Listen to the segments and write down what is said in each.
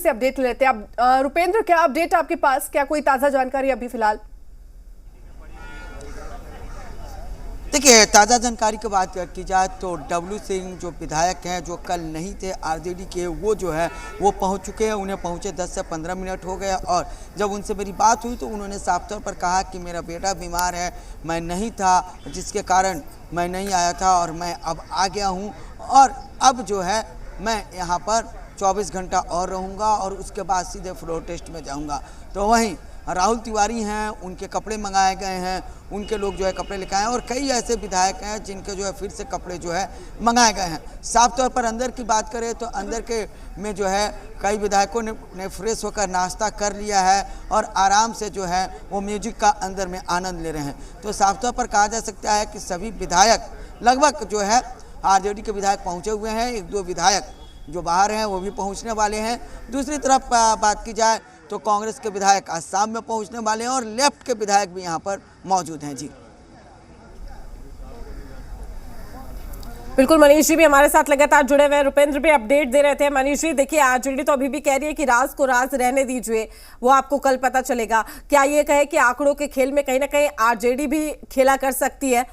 से अपडेट ले लेते हैं। अब रुपेंद्र, क्या अपडेट आपके पास, क्या कोई ताजा जानकारी अभी फिलहाल? देखिए, ताज़ा जानकारी की बात की जाए तो डब्लू सिंह जो विधायक हैं, जो कल नहीं थे आरजेडी के, वो जो है वो पहुंच चुके हैं। उन्हें पहुंचे 10 से 15 मिनट हो गए और जब उनसे मेरी बात हुई तो उन्होंने साफ तौर पर कहा कि मेरा बेटा बीमार है, मैं नहीं था, जिसके कारण मैं नहीं आया था और मैं अब आ गया हूँ और अब जो है मैं यहाँ पर 24 घंटा और रहूँगा और उसके बाद सीधे फ्लोर टेस्ट में जाऊँगा। तो वहीं राहुल तिवारी हैं, उनके कपड़े मंगाए गए हैं, उनके लोग जो है कपड़े लेकर आए हैं और कई ऐसे विधायक हैं जिनके जो है फिर से कपड़े जो है मंगाए गए हैं। साफ तौर पर अंदर की बात करें तो अंदर के में जो है कई विधायकों ने फ्रेश होकर नाश्ता कर लिया है और आराम से जो है वो म्यूजिक का अंदर में आनंद ले रहे हैं। तो साफ तौर पर कहा जा सकता है कि सभी विधायक लगभग जो है आरजेडी के विधायक पहुँचे हुए हैं। एक दो विधायक जो बाहर हैं वो भी पहुँचने वाले हैं। दूसरी तरफ बात की जाए तो कांग्रेस के विधायक आज शाम में पहुंचने वाले हैं और लेफ्ट के विधायक भी यहां पर मौजूद हैं। जी बिल्कुल, मनीष जी भी हमारे साथ लगातार जुड़े हुए हैं, रुपेंद्र भी अपडेट दे रहे थे। मनीष जी, देखिए आरजेडी तो अभी भी कह रही है कि राज को राज रहने दीजिए, वो आपको कल पता चलेगा। क्या ये कहे कि आंकड़ों के खेल में कहीं ना कहीं आरजेडी भी खेला कर सकती है?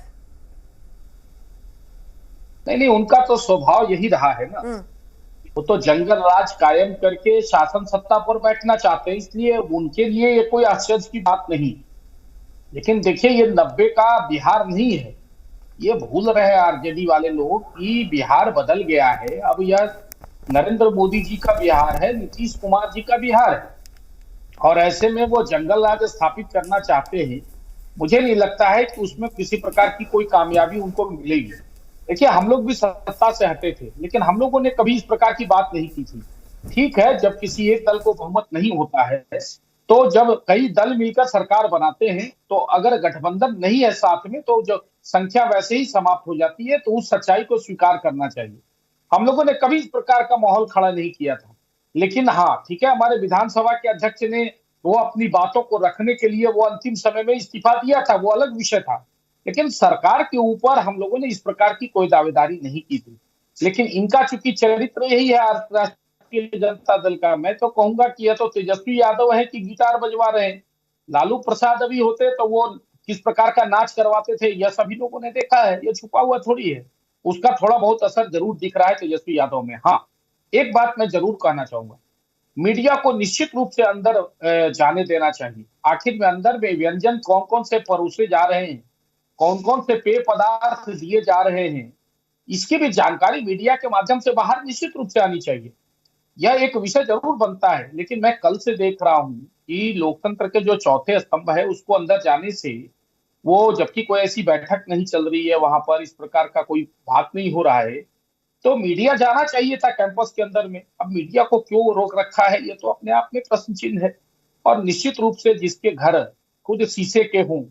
नहीं, उनका तो स्वभाव यही रहा है ना। वो तो जंगल राज कायम करके शासन सत्ता पर बैठना चाहते हैं, इसलिए उनके लिए ये कोई आश्चर्य की बात नहीं। लेकिन देखिए, ये 90 का बिहार नहीं है। ये भूल रहे हैं आरजेडी वाले लोग कि बिहार बदल गया है। अब यह नरेंद्र मोदी जी का बिहार है, नीतीश कुमार जी का बिहार है और ऐसे में वो जंगल राज स्थापित करना चाहते हैं। मुझे नहीं लगता है कि उसमें किसी प्रकार की कोई कामयाबी उनको मिलेगी। देखिए, हम लोग भी सत्ता से हटे थे, लेकिन हम लोगों ने कभी इस प्रकार की बात नहीं की थी। ठीक है, जब किसी एक दल को बहुमत नहीं होता है तो जब कई दल मिलकर सरकार बनाते हैं तो अगर गठबंधन नहीं है साथ में तो जो संख्या वैसे ही समाप्त हो जाती है। तो उस सच्चाई को स्वीकार करना चाहिए। हम लोगों ने कभी इस प्रकार का माहौल खड़ा नहीं किया था। लेकिन हाँ, ठीक है, हमारे विधानसभा के अध्यक्ष ने वो अपनी बातों को रखने के लिए वो अंतिम समय में इस्तीफा दिया था, वो अलग विषय था। लेकिन सरकार के ऊपर हम लोगों ने इस प्रकार की कोई दावेदारी नहीं की थी। लेकिन इनका चूंकि चरित्र यही है राष्ट्रीय जनता दल का, मैं तो कहूंगा कि यह तो तेजस्वी यादव है कि गिटार बजवा रहे हैं। लालू प्रसाद अभी होते तो वो किस प्रकार का नाच करवाते थे यह सभी लोगों ने देखा है, ये छुपा हुआ थोड़ी है। उसका थोड़ा बहुत असर जरूर दिख रहा है तेजस्वी यादव में। हाँ, एक बात मैं जरूर कहना चाहूंगा, मीडिया को निश्चित रूप से अंदर जाने देना चाहिए। आखिर में अंदर में व्यंजन कौन कौन से परोसे जा रहे हैं, कौन कौन से पेय पदार्थ दिए जा रहे हैं, इसकी भी जानकारी मीडिया के माध्यम से बाहर निश्चित रूप से आनी चाहिए। यह एक विषय जरूर बनता है। लेकिन मैं कल से देख रहा हूं कि लोकतंत्र के जो चौथे स्तंभ है उसको अंदर जाने से वो, जबकि कोई ऐसी बैठक नहीं चल रही है, वहां पर इस प्रकार का कोई बात नहीं हो रहा है, तो मीडिया जाना चाहिए था कैंपस के अंदर में। अब मीडिया को क्यों रोक रखा है, ये तो अपने आप में प्रश्न चिन्ह है। और निश्चित रूप से जिसके घर खुद शीशे के हों,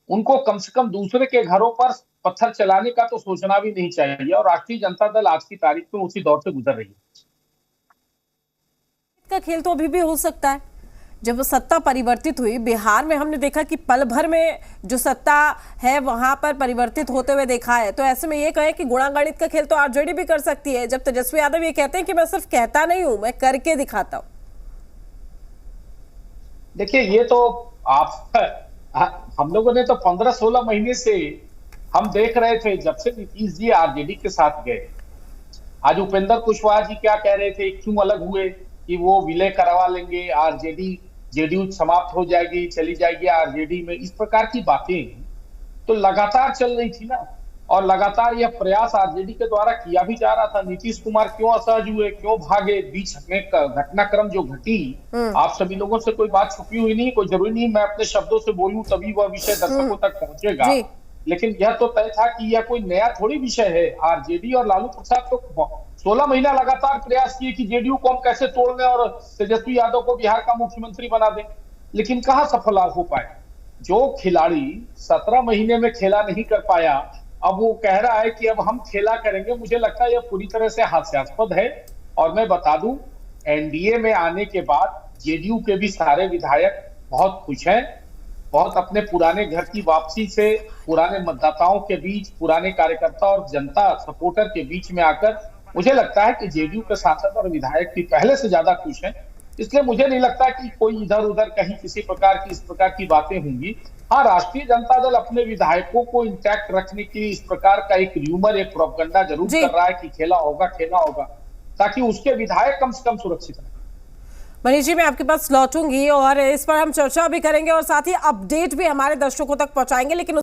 उनको कम से कम दूसरे के घरों पर पत्थर चलाने का तो सोचना भी नहीं चाहिए। और राष्ट्रीय जनता दल आज की तारीख में उसी दौर से गुजर रही है। का खेल तो अभी भी हो सकता है। जब वो सत्ता परिवर्तित हुई बिहार में, हमने देखा कि पल भर में जो सत्ता है वहां पर परिवर्तित होते हुए देखा है। तो ऐसे में ये कहें कि गुणागणित का खेल तो आरजेडी भी कर सकती है, जब तेजस्वी यादव ये कहते हैं कि मैं सिर्फ कहता नहीं हूं, मैं करके दिखाता हूं। देखिए, ये तो आप हम लोगों ने तो 15-16 महीने से हम देख रहे थे, जब से नीतीश जी आरजेडी के साथ गए। आज उपेंद्र कुशवाहा जी क्या कह रहे थे, क्यों अलग हुए, कि वो विलय करवा लेंगे, आरजेडी जेडीयू समाप्त हो जाएगी, चली जाएगी आरजेडी में, इस प्रकार की बातें तो लगातार चल रही थी ना। और लगातार यह प्रयास आरजेडी के द्वारा किया भी जा रहा था। नीतीश कुमार क्यों असहज हुए, क्यों भागे, बीच में घटनाक्रम जो घटी, आप सभी लोगों से कोई बात छुपी हुई नहीं, कोई जरूरी नहीं मैं अपने शब्दों से बोलूं तभी वह विषय दर्शकों तक पहुंचेगा। लेकिन यह तो तय था कि यह कोई नया थोड़ी विषय है। आरजेडी और लालू प्रसाद तो 16 महीना लगातार प्रयास किए कि जेडीयू को हम कैसे तोड़ लें और तेजस्वी यादव को बिहार का मुख्यमंत्री बना दें, लेकिन कहां सफल हो पाए। जो खिलाड़ी 17 महीने में खेला नहीं कर पाया, अब वो कह रहा है कि अब हम खेला करेंगे। मुझे लगता है यह पूरी तरह से हास्यास्पद है। और मैं बता दूं, एनडीए में आने के बाद जेडीयू के भी सारे विधायक बहुत खुश हैं, बहुत अपने पुराने घर की वापसी से, पुराने मतदाताओं के बीच, पुराने कार्यकर्ता और जनता सपोर्टर के बीच में आकर मुझे लगता है कि जेडीयू के सांसद और विधायक भी पहले से ज्यादा खुश हैं। इसलिए मुझे नहीं लगता कि कोई इधर उधर कहीं किसी प्रकार की इस प्रकार की बातें होंगी। हाँ, राष्ट्रीय जनता दल अपने विधायकों को इंटैक्ट रखने के लिए इस प्रकार का एक र्यूमर, एक प्रोपेगेंडा जरूर जी। कर रहा है कि खेला होगा, ताकि उसके विधायक कम से कम सुरक्षित रहें। मनीष जी, मैं आपके पास लौटूंगी और इस पर हम चर्चा भी करेंगे और साथ ही अपडेट भी हमारे दर्शकों तक पहुंचाएंगे, लेकिन